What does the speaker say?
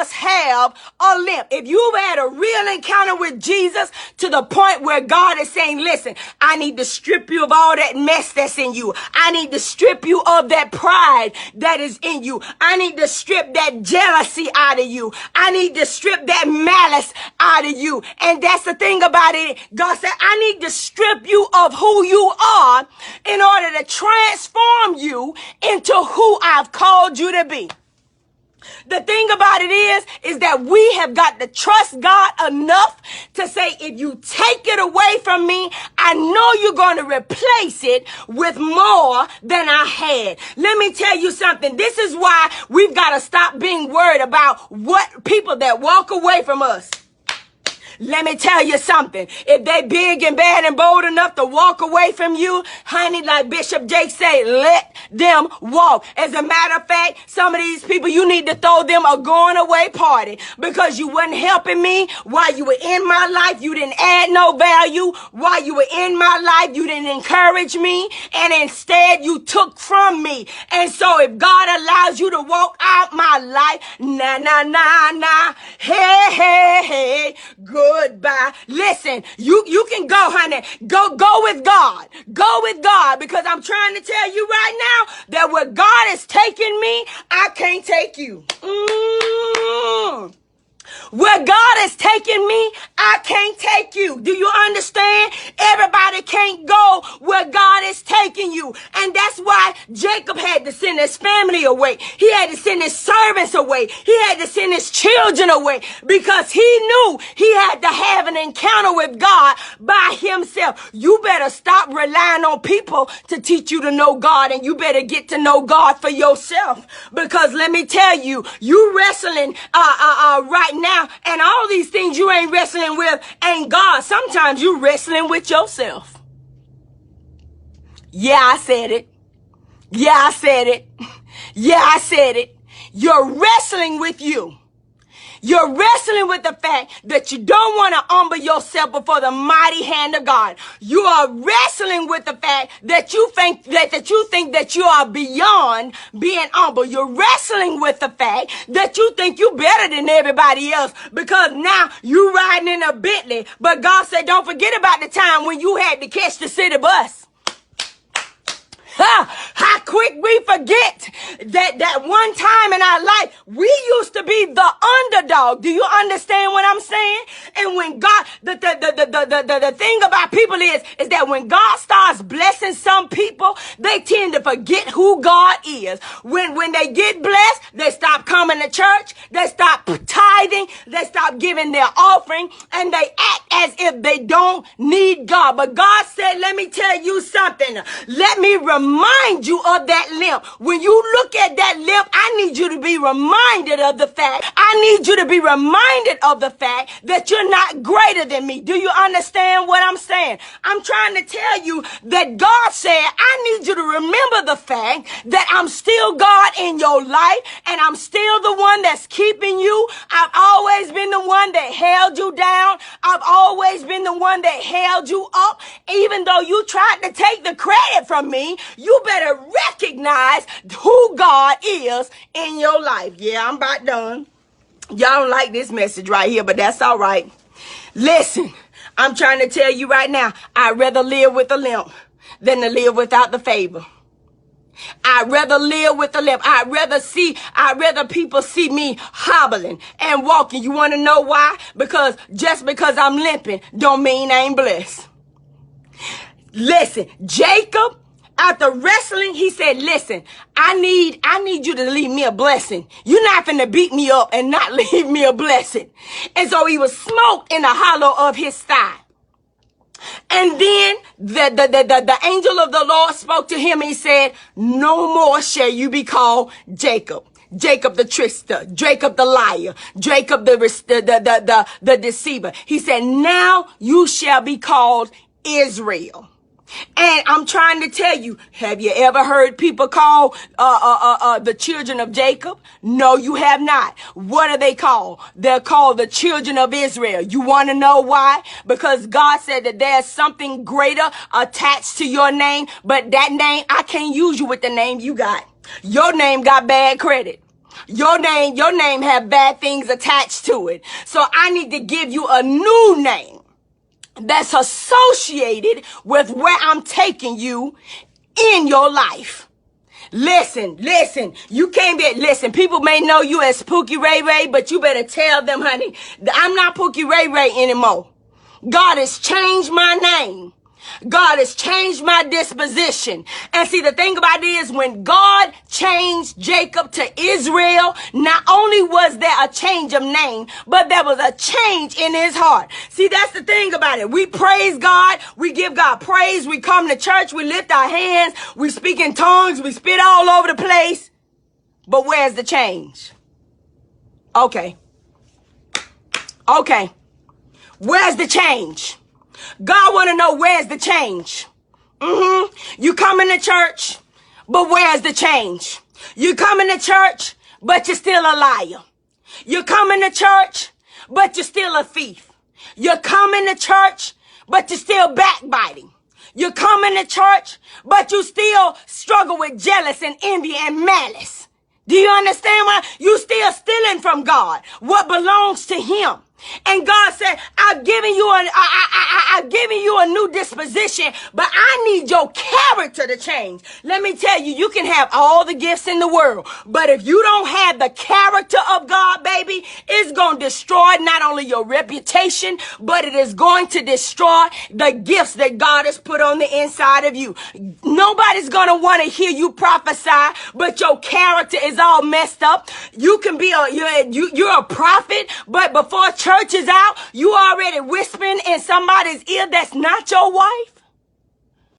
us have a limp. If you've had a real encounter with Jesus to the point where God is saying, listen, I need to strip you of all that mess that's in you. I need to strip you of that pride that is in you. I need to strip that jealousy out of you. I need to strip that malice out of you. And that's the thing about it. God said, I need to strip you of who you are in order to transform you into who I've called you to be. The thing about it is that we have got to trust God enough to say, if you take it away from me, I know you're going to replace it with more than I had. Let me tell you something. This is why we've got to stop being worried about what people that walk away from us. Let me tell you something. If they big and bad and bold enough to walk away from you, honey, like Bishop Jake say, let them walk. As a matter of fact, some of these people, you need to throw them a going away party because you wasn't helping me while you were in my life. You didn't add no value. While you were in my life, you didn't encourage me. And instead, you took from me. And so if God allows you to walk out my life, hey, goodbye. Listen, you can go, honey. Go with God. Go with God, because I'm trying to tell you right now that where God is taking me, I can't take you. Where God is taking me, I can't take you. Do you understand? Everybody can't go where God is taking you. And that's why Jacob had to send his family away. He had to send his servants away. He had to send his children away because he knew he had to have an encounter with God by himself. You better stop relying on people to teach you to know God, and you better get to know God for yourself. Because let me tell you, you wrestling right now, and all these things you ain't wrestling with ain't God. Sometimes you wrestling with yourself. Yeah, I said it. Yeah, I said it. Yeah, I said it. You're wrestling with you. You're wrestling with the fact that you don't want to humble yourself before the mighty hand of God. You are wrestling with the fact that you think that you are beyond being humble. You're wrestling with the fact that you think you're better than everybody else because now you riding in a Bentley. But God said, don't forget about the time when you had to catch the city bus. How quick we forget that one time in our life, we used to be the underdog. Do you understand what I'm saying? And when God, the thing about people is that when God starts blessing some people, they tend to forget who God is. When they get blessed, they stop coming to church, they stop tithing, they stop giving their offering, and they act as if they don't need God. But God said, let me tell you something. Let me remind you of that limp. When you look at that limp, I need you to be reminded of the fact. I need you to be reminded of the fact that you're not greater than me. Do you understand what I'm saying? I'm trying to tell you that God said, I need you to remember the fact that I'm still God in your life, and I'm still the one that's keeping you. I've always been the one that held you down. I've always been the one that held you up. Even though you tried to take the credit from me, you better recognize who God is in your life. Yeah, I'm about done. Y'all don't like this message right here, but that's all right. Listen, I'm trying to tell you right now, I'd rather live with a limp than to live without the favor. I'd rather live with a limp. I'd rather people see me hobbling and walking. You want to know why? Because just because I'm limping don't mean I ain't blessed. Listen, Jacob, after wrestling, he said, listen, I need you to leave me a blessing. You're not finna beat me up and not leave me a blessing. And so he was smoked in the hollow of his thigh. And then the angel of the Lord spoke to him and he said, no more shall you be called Jacob. Jacob the trickster, Jacob the liar, Jacob the deceiver. He said, now you shall be called Israel. And I'm trying to tell you, have you ever heard people call the children of Jacob? No, you have not. What are they called? They're called the children of Israel. You want to know why? Because God said that there's something greater attached to your name, but that name, I can't use you with the name you got. Your name got bad credit. Your name have bad things attached to it. So I need to give you a new name that's associated with where I'm taking you in your life. Listen, you can't listen, people may know you as Pookie Ray Ray, but you better tell them, honey, I'm not Pookie Ray Ray anymore. God has changed my name. God has changed my disposition. And see, the thing about it is, when God changed Jacob to Israel, not only was there a change of name, but there was a change in his heart. See, that's the thing about it. We praise God. We give God praise. We come to church. We lift our hands. We speak in tongues. We spit all over the place. But where's the change? Okay. Where's the change? God want to know, where's the change? You coming to church, but where's the change? You coming to church, but you're still a liar. You're coming to church, but you're still a thief. You're coming to church, but you're still backbiting. You're coming to church, but you still struggle with jealous and envy and malice. Do you understand why? You still stealing from God what belongs to him. And God said, I've given you a new disposition, but I need your character to change. Let me tell you, you can have all the gifts in the world, but if you don't have the character of God, baby, it's going to destroy not only your reputation, but it is going to destroy the gifts that God has put on the inside of you. Nobody's going to want to hear you prophesy, but your character is all messed up. You can be you're a prophet, but before church is out, you already whispering in somebody's ear that's not your wife.